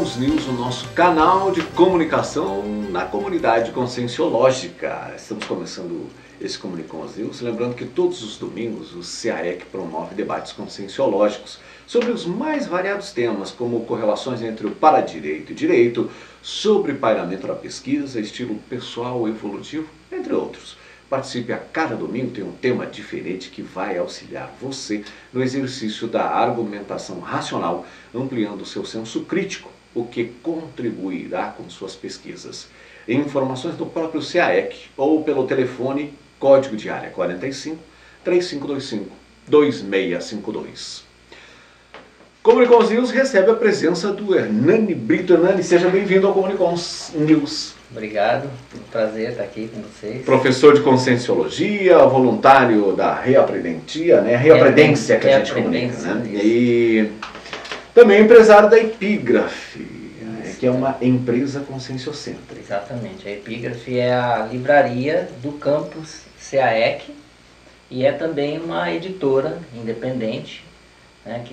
Comunicons News, o nosso canal de comunicação na comunidade conscienciológica. Estamos começando esse Comunicons News, lembrando que todos os domingos o CAEC promove debates conscienciológicos sobre os mais variados temas, como correlações entre o paradireito e direito, sobre pairamento da pesquisa, estilo pessoal evolutivo, entre outros. Participe a cada domingo, tem um tema diferente que vai auxiliar você no exercício da argumentação racional, ampliando o seu senso crítico, o que contribuirá com suas pesquisas. Informações do próprio CAEC ou pelo telefone código de área 45 3525 2652. Comunicons News recebe a presença do Hernani Brito. Hernani, seja bem-vindo ao Comunicons News. Obrigado, é um prazer estar aqui com vocês. Professor de Conscienciologia, voluntário da Reapredentia, né? Reapredência que a gente comunica, né? E também empresário da Epígrafe, que é uma empresa conscienciocêntrica. Exatamente, a Epígrafe é a livraria do campus CAEC e é também uma editora independente, né,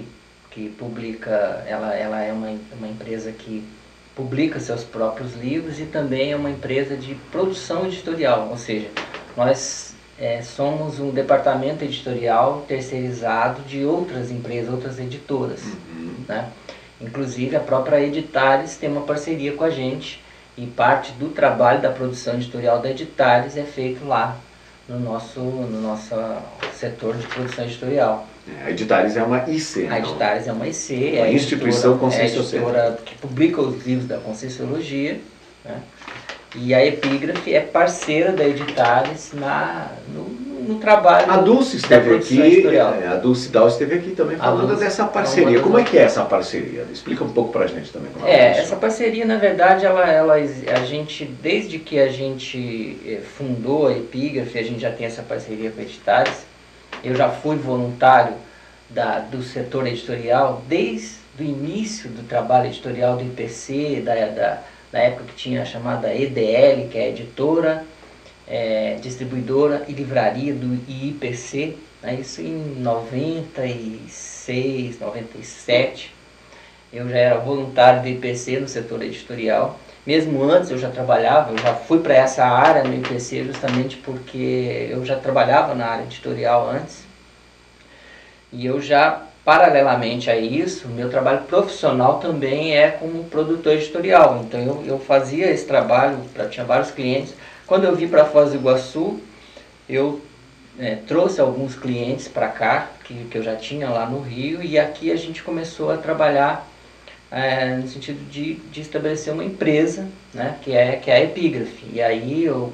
que publica, ela é uma empresa que publica seus próprios livros e também é uma empresa de produção editorial, ou seja, nós somos um departamento editorial terceirizado de outras empresas, outras editoras, né? Inclusive a própria Editares tem uma parceria com a gente e parte do trabalho da produção editorial da Editares é feito lá no nosso setor de produção editorial. A Editares é uma IC, A Editares é uma IC, uma instituição conscienciocêntrica. É a editora que publica os livros da Conscienciologia, né? E a Epígrafe é parceira da Editares no trabalho. A Dulce esteve aqui, a Dulce Dal esteve aqui também falando dessa parceria. Como é que é essa parceria? Explica um pouco pra gente também como é. Essa parceria, na verdade, a gente, desde que a gente fundou a Epígrafe, a gente já tem essa parceria com a Editares. Eu já fui voluntário do setor editorial desde o início do trabalho editorial do IPC, da época que tinha a chamada EDL, que é a editora, distribuidora e livraria do IPC, né? Isso em 96, 97. Eu já era voluntário do IPC no setor editorial. Mesmo antes eu já trabalhava, eu já fui para essa área no IPC justamente porque eu já trabalhava na área editorial antes. E eu já, paralelamente a isso, meu trabalho profissional também é como produtor editorial. Então eu fazia esse trabalho, tinha vários clientes. Quando eu vim para Foz do Iguaçu, eu trouxe alguns clientes para cá, que eu já tinha lá no Rio, e aqui a gente começou a trabalhar no sentido de estabelecer uma empresa, né, que é a Epígrafe. E aí eu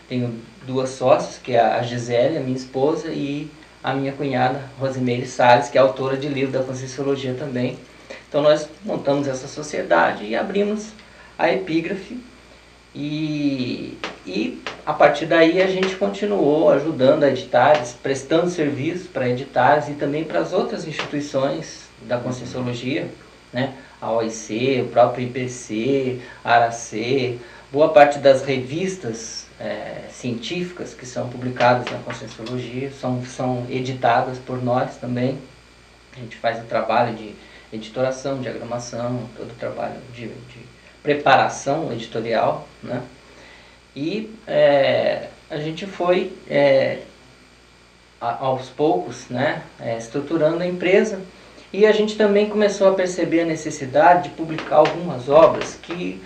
tenho duas sócias, que é a Gisele, a minha esposa, e a minha cunhada, Rosimeire Salles, que é autora de livro da Conscienciologia também. Então nós montamos essa sociedade e abrimos a Epígrafe. E a partir daí a gente continuou ajudando a Editares, prestando serviço para Editares e também para as outras instituições da Conscienciologia, né? A OIC, o próprio IPC, a ARAC, boa parte das revistas científicas que são publicadas na Conscienciologia são editadas por nós também. A gente faz o trabalho de editoração, diagramação, todo o trabalho de preparação editorial, né? E a gente foi aos poucos, né, estruturando a empresa, e a gente também começou a perceber a necessidade de publicar algumas obras que,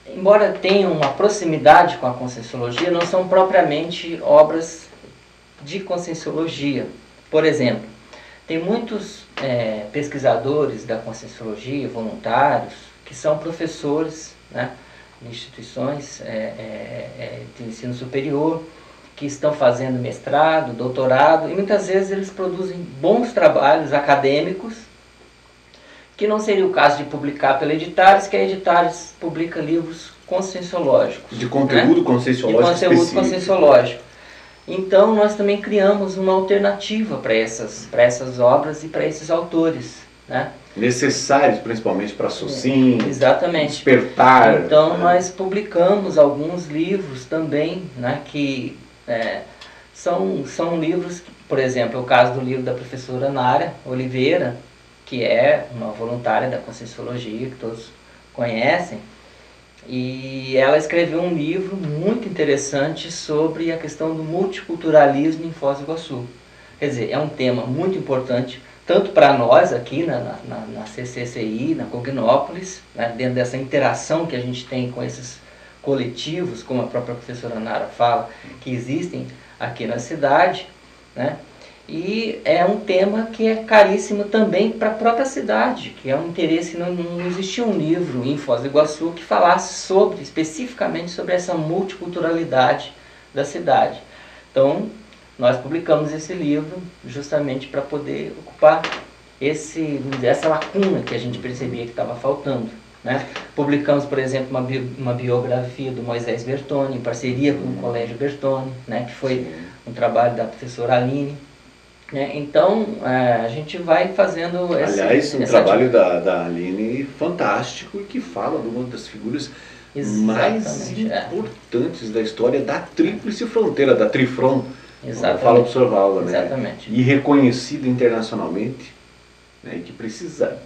embora tenham uma proximidade com a Conscienciologia, não são propriamente obras de Conscienciologia. Por exemplo, tem muitos pesquisadores da Conscienciologia, voluntários, que são professores, né, em instituições de ensino superior, que estão fazendo mestrado, doutorado, e muitas vezes eles produzem bons trabalhos acadêmicos, que não seria o caso de publicar pela Editares, que a Editares publica livros conscienciológicos. De conteúdo, né? Conscienciológico específico. De conteúdo conscienciológico. Então nós também criamos uma alternativa para essas obras e para esses autores, né? Necessários principalmente para SOCIM, exatamente, despertar. Então nós publicamos alguns livros também, né, que são livros, por exemplo, o caso do livro da professora Nara Oliveira, que é uma voluntária da Conscienciologia, que todos conhecem, e ela escreveu um livro muito interessante sobre a questão do multiculturalismo em Foz do Iguaçu. Quer dizer, é um tema muito importante, tanto para nós aqui na CCCI, na Cognópolis, né, dentro dessa interação que a gente tem com esses coletivos, como a própria professora Nara fala, que existem aqui na cidade, né? E é um tema que é caríssimo também para a própria cidade, que é um interesse, não existia um livro em Foz do Iguaçu que falasse especificamente sobre essa multiculturalidade da cidade. Então, nós publicamos esse livro justamente para poder ocupar essa lacuna que a gente percebia que estava faltando, né? Publicamos, por exemplo, uma biografia do Moisés Bertoni, em parceria com o Colégio Bertoni, né? Que foi um trabalho da professora Aline. Então, a gente vai fazendo... Aliás, um trabalho da Aline fantástico e que fala de uma das figuras mais importantes da história da Tríplice Fronteira, da Trifron, como fala o professor Valdo, né? Exatamente. E reconhecida internacionalmente, né? E que precisava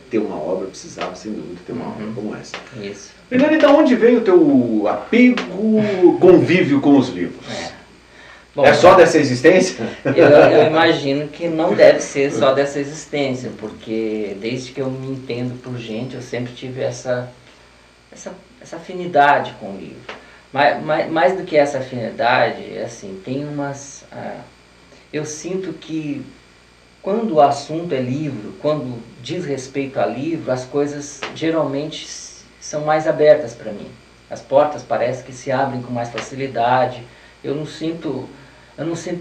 sem dúvida ter uma obra como essa. Isso. Primeiro, de onde vem o teu apego, convívio com os livros? Bom, é só dessa existência? Eu imagino que não deve ser só dessa existência, porque desde que eu me entendo por gente, eu sempre tive essa afinidade com o livro. Mais do que essa afinidade, assim, tem umas... eu sinto que quando o assunto é livro, quando diz respeito a livro, as coisas geralmente são mais abertas para mim. As portas parecem que se abrem com mais facilidade. Eu não sinto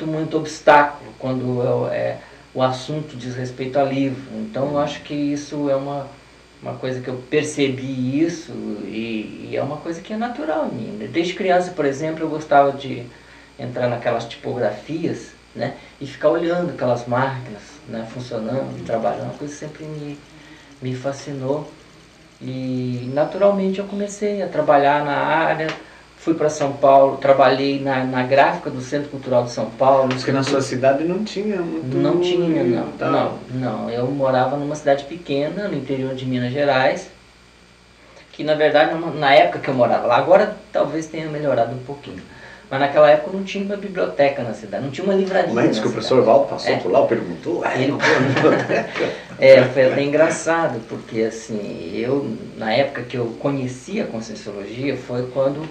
muito obstáculo quando o assunto diz respeito a livro. Então eu acho que isso é uma coisa que eu percebi isso e é uma coisa que é natural em mim. Desde criança, por exemplo, eu gostava de entrar naquelas tipografias, né, e ficar olhando aquelas máquinas, né, funcionando, trabalhando, uma coisa que sempre me fascinou. E naturalmente eu comecei a trabalhar na área. Fui para São Paulo, trabalhei na gráfica do Centro Cultural de São Paulo. Porque na sua cidade não tinha muito... Não tinha, não. Eu morava numa cidade pequena, no interior de Minas Gerais, que na verdade, na época que eu morava lá, agora talvez tenha melhorado um pouquinho. Mas naquela época não tinha uma biblioteca na cidade, não tinha uma livraria. Mas que o professor Valdo passou por lá, perguntou, ele foi até engraçado, porque assim, na época que eu conhecia a Conscienciologia, foi quando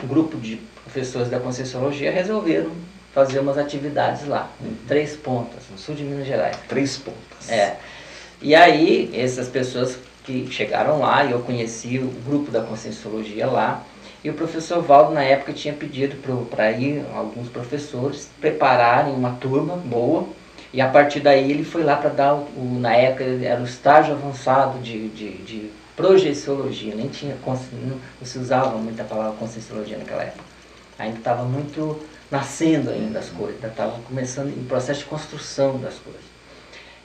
um grupo de professores da Conscienciologia resolveram fazer umas atividades lá, em Três Pontas, no sul de Minas Gerais. Três Pontas. E aí, essas pessoas que chegaram lá, e eu conheci o grupo da Conscienciologia lá, e o professor Valdo, na época, tinha pedido para ir alguns professores prepararem uma turma boa, e a partir daí ele foi lá para dar, na época, era o estágio avançado de projeciologia, nem tinha, não se usava muito a palavra conscienciologia naquela época. Ainda estava muito nascendo ainda as coisas, ainda estava começando em processo de construção das coisas.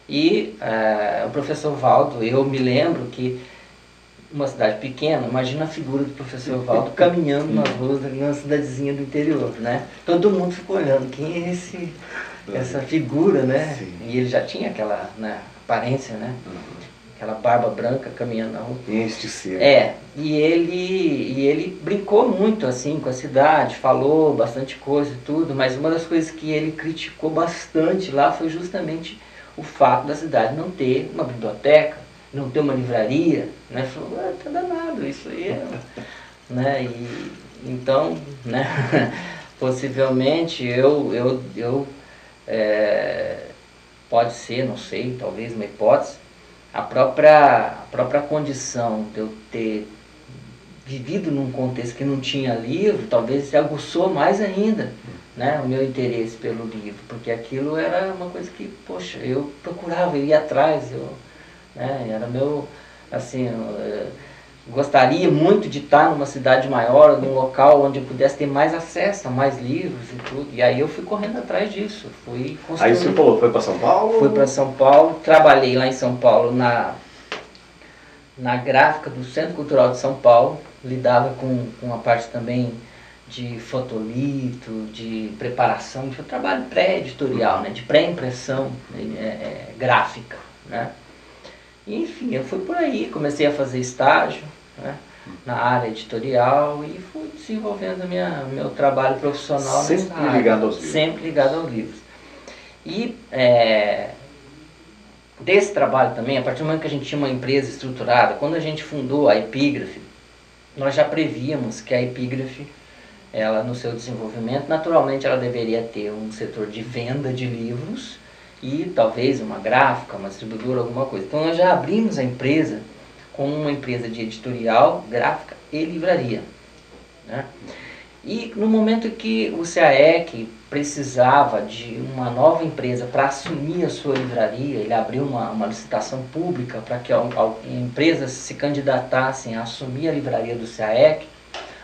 E o professor Valdo, eu me lembro que uma cidade pequena, imagina a figura do professor Valdo caminhando nas ruas ali numa cidadezinha do interior, né? Todo mundo ficou olhando, quem é essa figura, né? Sim. E ele já tinha aquela, né, aparência, né? Aquela barba branca caminhando na rua. Este ser. E ele brincou muito assim com a cidade, falou bastante coisa e tudo, mas uma das coisas que ele criticou bastante lá foi justamente o fato da cidade não ter uma biblioteca, não ter uma livraria, né? Falou, tá danado, isso aí né? E então, né? Possivelmente pode ser, não sei, talvez uma hipótese, a própria condição de eu ter vivido num contexto que não tinha livro, talvez se aguçou mais ainda, né, o meu interesse pelo livro, porque aquilo era uma coisa que, poxa, eu procurava, eu ia atrás, era meu, assim, gostaria muito de estar numa cidade maior, num local onde eu pudesse ter mais acesso a mais livros e tudo. E aí eu fui correndo atrás disso. Fui construindo. Aí você falou, foi para São Paulo? Fui para São Paulo, trabalhei lá em São Paulo na gráfica do Centro Cultural de São Paulo, lidava com a parte também de fotolito, de preparação, de trabalho pré-editorial, né, de pré-impressão gráfica, né? Enfim, eu fui por aí, comecei a fazer estágio, né, na área editorial e fui desenvolvendo meu trabalho profissional nessa área. Sempre ligado aos livros. Sempre ligado aos livros. E desse trabalho também, a partir do momento que a gente tinha uma empresa estruturada, quando a gente fundou a Epígrafe, nós já prevíamos que a Epígrafe, ela no seu desenvolvimento, naturalmente ela deveria ter um setor de venda de livros e talvez uma gráfica, uma distribuidora, alguma coisa. Então nós já abrimos a empresa como uma empresa de editorial, gráfica e livraria, né? E no momento que o CAEC precisava de uma nova empresa para assumir a sua livraria, ele abriu uma licitação pública para que empresas se candidatassem a assumir a livraria do CAEC.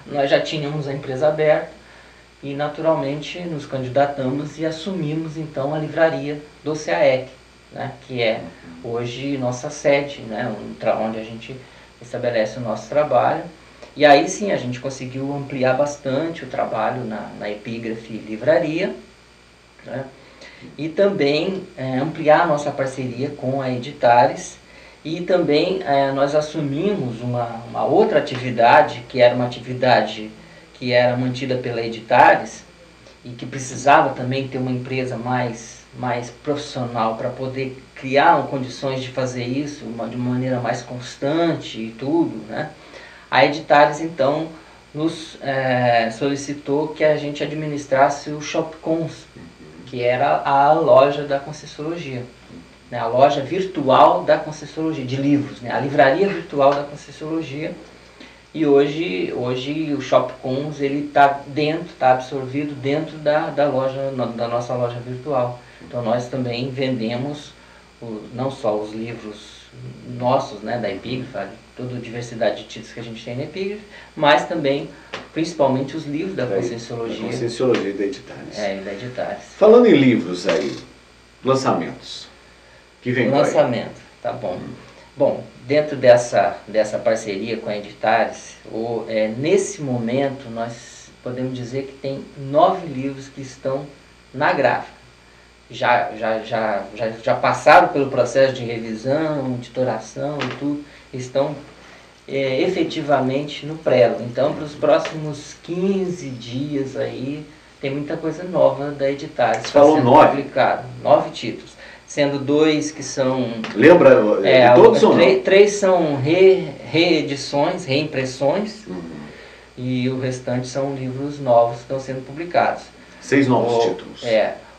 Nós já tínhamos a empresa aberta e naturalmente nos candidatamos e assumimos então a livraria do CAEC, né, que é hoje nossa sede, né, onde a gente estabelece o nosso trabalho. E aí sim a gente conseguiu ampliar bastante o trabalho na Epígrafe Livraria, né? E também ampliar a nossa parceria com a Editares. E também nós assumimos uma outra atividade, que era uma atividade que era mantida pela Editares e que precisava também ter uma empresa mais profissional para poder criar condições de fazer isso de uma maneira mais constante e tudo, né? A Editares, então, nos solicitou que a gente administrasse o Shopcons, que era a loja da Conscienciologia, né? A loja virtual da Conscienciologia, de livros, né? A livraria virtual da Conscienciologia. E hoje o Shopcons está absorvido dentro da nossa loja virtual. Então nós também vendemos não só os livros nossos, né, da Epígrafe, toda a diversidade de títulos que a gente tem na Epígrafe, mas também, principalmente, os livros da Conscienciologia. Da Conscienciologia e da Editares. Da Editares. Falando em livros aí, lançamentos, que vem lançamento, tá bom. Bom, dentro dessa parceria com a Editares, nesse momento nós podemos dizer que tem 9 livros que estão na gráfica. Já passaram pelo processo de revisão, editoração e tudo, estão efetivamente no prelo. Então, para os próximos 15 dias aí, tem muita coisa nova da Editares. Você falou 9? Publicado, 9 títulos. Sendo 2 que são... Lembra todos ou não? 3 são reedições, reimpressões, e o restante são livros novos que estão sendo publicados. 6 novos títulos.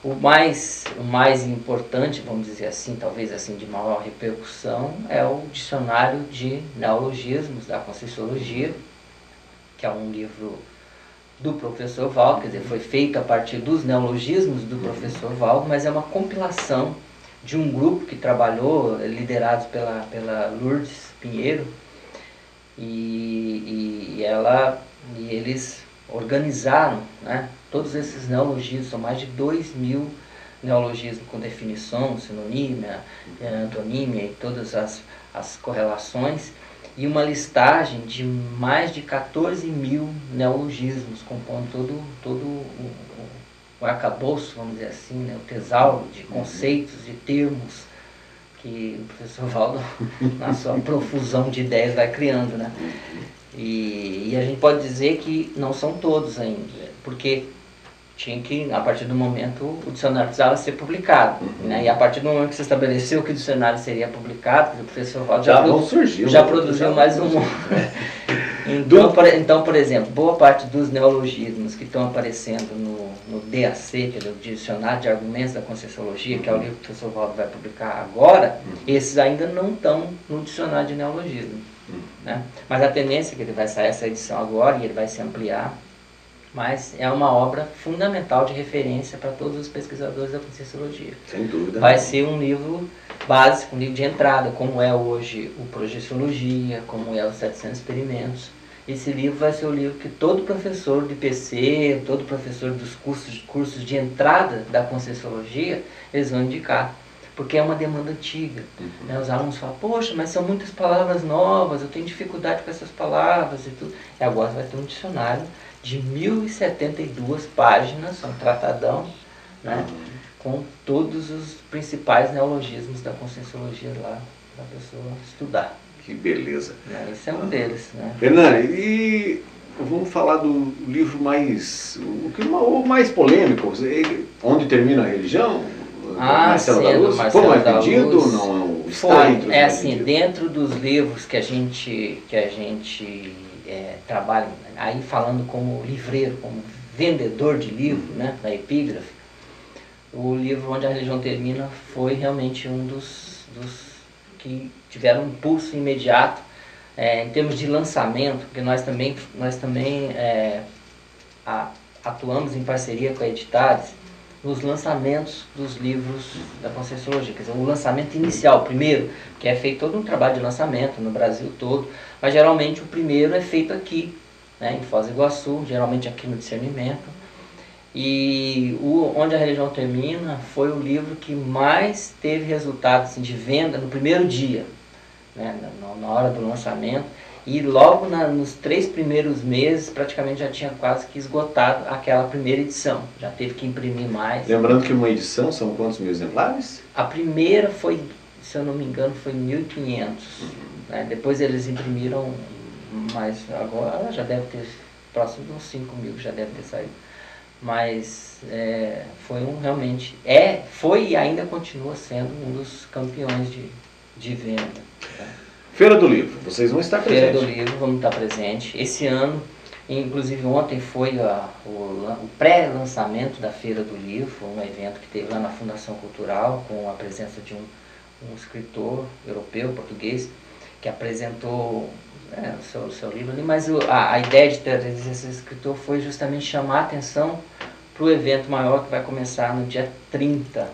O mais importante, vamos dizer assim, talvez assim de maior repercussão, é o Dicionário de Neologismos da Conscienciologia, que é um livro do professor Valdo, quer dizer, foi feito a partir dos neologismos do professor Valdo, mas é uma compilação de um grupo que trabalhou, liderados pela Lourdes Pinheiro, e eles organizaram, né, todos esses neologismos, são mais de 2.000 neologismos com definição, sinonímia, antonímia e todas as correlações, e uma listagem de mais de 14.000 neologismos, compondo todo o arcabouço, vamos dizer assim, né, o tesauro de conceitos, de termos, que o professor Valdo, na sua profusão de ideias, vai criando, né? E a gente pode dizer que não são todos ainda, porque tinha que, a partir do momento, o dicionário precisava ser publicado, né? E a partir do momento que se estabeleceu que o dicionário seria publicado, o professor Valdo já produziu mais um. Então, por exemplo, boa parte dos neologismos que estão aparecendo no DAC, que é o Dicionário de Argumentos da Conscienciologia, que é o livro que o professor Valdo vai publicar agora, esses ainda não estão no dicionário de neologismo, né? Mas a tendência é que ele vai sair essa edição agora e ele vai se ampliar, mas é uma obra fundamental de referência para todos os pesquisadores da Conscienciologia. Sem dúvida. Vai ser um livro básico, um livro de entrada, como é hoje o Projeciologia, como é os 700 Experimentos. Esse livro vai ser o livro que todo professor de PC, todo professor dos cursos de entrada da Conscienciologia, eles vão indicar, porque é uma demanda antiga. Né? Os alunos falam, poxa, mas são muitas palavras novas, eu tenho dificuldade com essas palavras e tudo. E agora vai ter um dicionário de 1072 páginas, um tratadão, né? Com todos os principais neologismos da Conscienciologia lá para a pessoa estudar. Que beleza. Esse é um deles. Né? Hernani, e vamos falar do livro o mais polêmico, Onde Termina a Religião? Marcelo da Luz. Foi mais vendido? Não está entre os mais assim, vendidos? Dentro dos livros que a gente trabalha, aí falando como livreiro, como vendedor de livro, né, da Epígrafe, o livro Onde a Religião Termina foi realmente um dos que tiveram um impulso imediato em termos de lançamento, porque nós também atuamos em parceria com a Editares nos lançamentos dos livros da Conscienciologia, quer dizer, o lançamento inicial, o primeiro, que é feito todo um trabalho de lançamento no Brasil todo, mas geralmente o primeiro é feito aqui, né, em Foz do Iguaçu, geralmente aqui no Discernimento. E Onde a Religião Termina foi o livro que mais teve resultado assim, de venda no primeiro dia, né, na hora do lançamento, e logo nos 3 primeiros meses praticamente já tinha quase que esgotado aquela primeira edição, já teve que imprimir mais. Lembrando que uma edição são quantos mil exemplares? A primeira foi, se eu não me engano, foi 1.500, né? Depois eles imprimiram, mas agora já deve ter próximo de uns 5.000 que já deve ter saído. Mas foi realmente, foi e ainda continua sendo um dos campeões de venda. Tá? Feira do Livro, vocês vão estar presentes? Feira do Livro, vamos estar presentes. Esse ano, inclusive ontem foi o pré-lançamento da Feira do Livro, um evento que teve lá na Fundação Cultural, com a presença de um escritor europeu, português, que apresentou o seu livro ali, mas a ideia de trazer esse escritor foi justamente chamar a atenção para o evento maior que vai começar no dia 30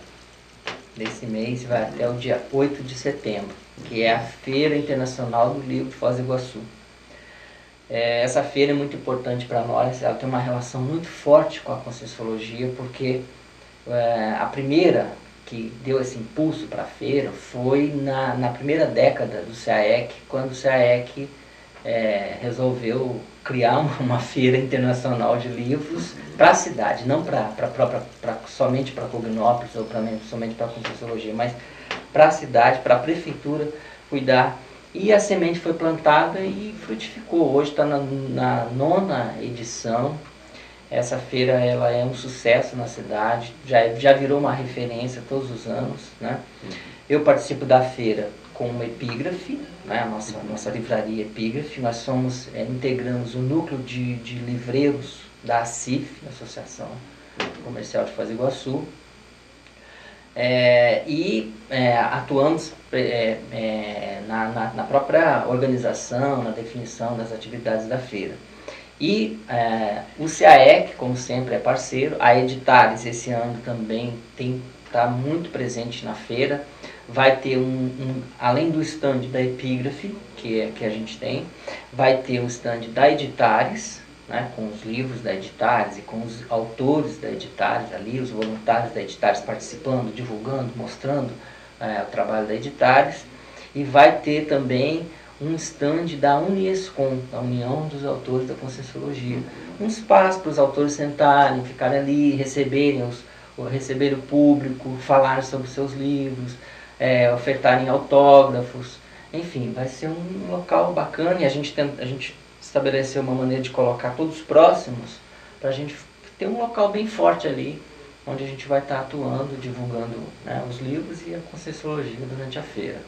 desse mês e vai até o dia 8 de setembro, que é a Feira Internacional do Livro de Foz do Iguaçu. Essa feira é muito importante para nós, ela tem uma relação muito forte com a Conscienciologia, porque a primeira que deu esse impulso para a feira foi na primeira década do SEAEC, quando o SEAEC resolveu criar uma feira internacional de livros para a cidade, não somente para Cognópolis ou somente para a Conscienciologia, mas para a cidade, para a prefeitura cuidar. E a semente foi plantada e frutificou. Hoje está na 9ª edição. Essa feira ela é um sucesso na cidade, já virou uma referência todos os anos, né? Eu participo da feira com uma Epígrafe, né? a nossa livraria Epígrafe. Nós integramos o núcleo de livreiros da ACIF, Associação Comercial de Foz do Iguaçu, e atuamos na própria organização, na definição das atividades da feira. E o SEAEC, como sempre, é parceiro. A Editares esse ano também está muito presente na feira. Vai ter além do stand da Epígrafe, que a gente tem, vai ter um stand da Editares, né, com os livros da Editares e com os autores da Editares ali, os voluntários da Editares participando, divulgando, mostrando o trabalho da Editares. E vai ter também um stand da Uniescom, da União dos Autores da Conscienciologia. Um espaço para os autores sentarem, ficarem ali, receberem o público, falarem sobre seus livros, ofertarem autógrafos. Enfim, vai ser um local bacana e a gente estabeleceu uma maneira de colocar todos próximos para a gente ter um local bem forte ali, onde a gente vai estar atuando, divulgando, né, os livros e a Conscienciologia durante a feira.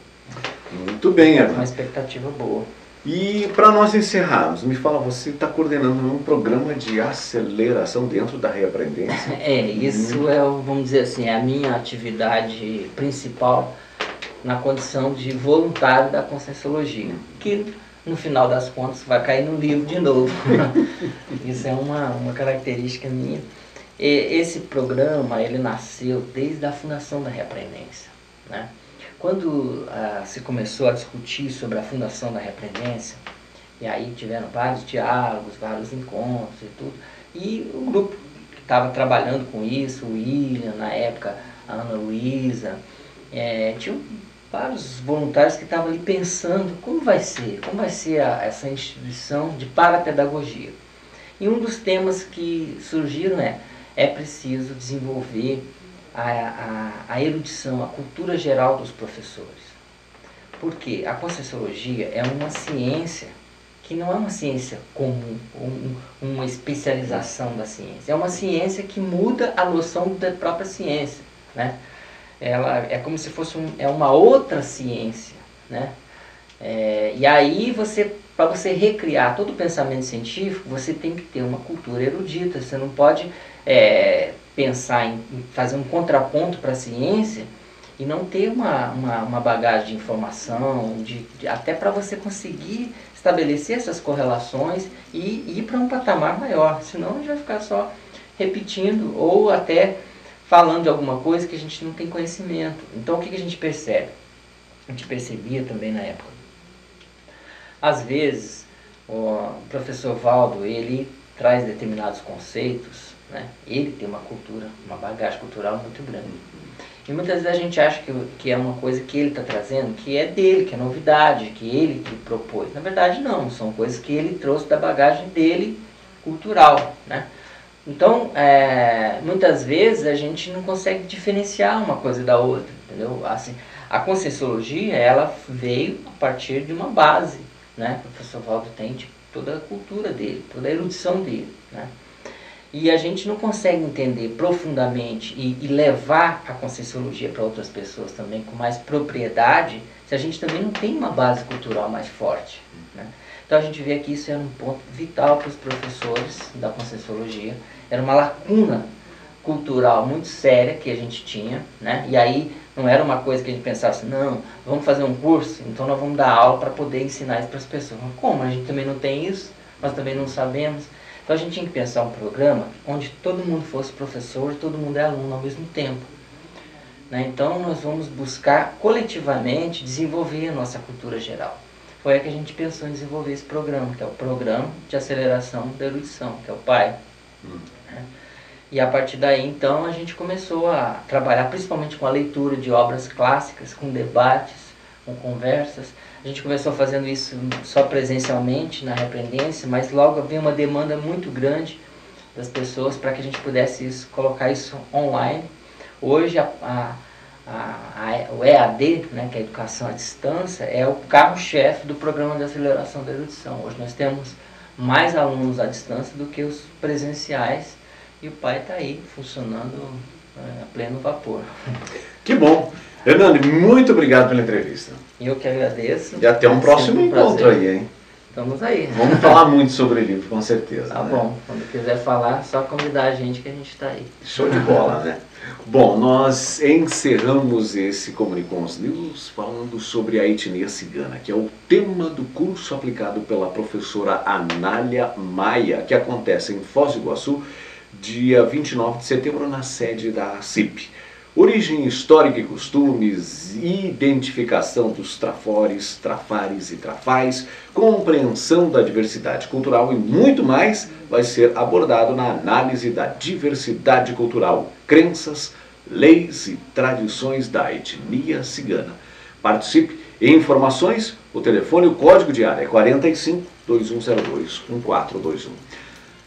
Muito bem, Hernani. Uma expectativa boa. E para nós encerrarmos, me fala, você está coordenando um programa de aceleração dentro da reaprendência? Isso vamos dizer assim, é a minha atividade principal na condição de voluntário da Conscienciologia, que no final das contas vai cair no livro de novo. Isso é uma característica minha. Esse programa ele nasceu desde a fundação da Reaprendência, né? Quando se começou a discutir sobre a fundação da Reaprendência, e aí tiveram vários diálogos, vários encontros e tudo, e o grupo que estava trabalhando com isso, o William, na época, a Ana Luísa, tinham vários voluntários que estavam ali pensando como vai ser essa instituição de parapedagogia. E um dos temas que surgiram é preciso desenvolver a erudição, a cultura geral dos professores. Porque a Conscienciologia é uma ciência que não é uma ciência comum, uma especialização da ciência. É uma ciência que muda a noção da própria ciência, né? Ela é como se fosse uma outra ciência, né? E aí para você recriar todo o pensamento científico, você tem que ter uma cultura erudita. Você não pode pensar em fazer um contraponto para a ciência e não ter uma bagagem de informação, até para você conseguir estabelecer essas correlações e ir para um patamar maior. Senão a gente vai ficar só repetindo ou até falando de alguma coisa que a gente não tem conhecimento. Então o que a gente percebe? A gente percebia também na época. Às vezes o professor Valdo, ele traz determinados conceitos, né? Ele tem uma cultura, uma bagagem cultural muito grande. E muitas vezes a gente acha que é uma coisa que ele está trazendo, que é dele, que é novidade, que ele que propôs. Na verdade não, são coisas que ele trouxe da bagagem dele cultural, né? Então, muitas vezes a gente não consegue diferenciar uma coisa da outra, entendeu? Assim, a Conscienciologia, ela veio a partir de uma base, né? O professor Valdo tem toda a cultura dele, toda a erudição dele, né? E a gente não consegue entender profundamente e levar a Conscienciologia para outras pessoas também com mais propriedade, se a gente também não tem uma base cultural mais forte, né? Então a gente vê que isso era um ponto vital para os professores da Conscienciologia, era uma lacuna cultural muito séria que a gente tinha, né? E aí não era uma coisa que a gente pensasse, não, vamos fazer um curso, então nós vamos dar aula para poder ensinar isso para as pessoas. Mas como? A gente também não tem isso, nós também não sabemos. Então a gente tinha que pensar um programa onde todo mundo fosse professor, todo mundo é aluno ao mesmo tempo, né? Então nós vamos buscar coletivamente desenvolver a nossa cultura geral. Foi aí que a gente pensou em desenvolver esse programa, que é o Programa de Aceleração da Erudição, que é o PAI. Né? E a partir daí, então, a gente começou a trabalhar principalmente com a leitura de obras clássicas, com debates, com conversas. A gente começou fazendo isso só presencialmente, na Repreendência, mas logo havia uma demanda muito grande das pessoas para que a gente pudesse colocar isso online. Hoje, o EAD, né, que é a Educação à Distância, é o carro-chefe do Programa de Aceleração da Erudição. Hoje nós temos mais alunos à distância do que os presenciais, e o PAI está aí, funcionando a pleno vapor. Que bom! Hernani, muito obrigado pela entrevista. Eu que agradeço. E até um próximo encontro aí, hein? Estamos aí. Vamos falar muito sobre o livro, com certeza. Tá, né? Bom, quando quiser falar, só convidar a gente que a gente está aí. Show de bola, né? Bom, nós encerramos esse Comunicons News falando sobre a etnia cigana, que é o tema do curso aplicado pela professora Anália Maia, que acontece em Foz do Iguaçu, dia 29 de setembro, na sede da CIP. Origem histórica e costumes, identificação dos trafores, trafares e trafais, compreensão da diversidade cultural e muito mais vai ser abordado na análise da diversidade cultural, crenças, leis e tradições da etnia cigana. Participe. Informações, o telefone e o código de área é 45 2102 1421.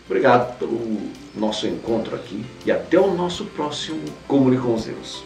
Obrigado pelo nosso encontro aqui e até o nosso próximo Comunicons News.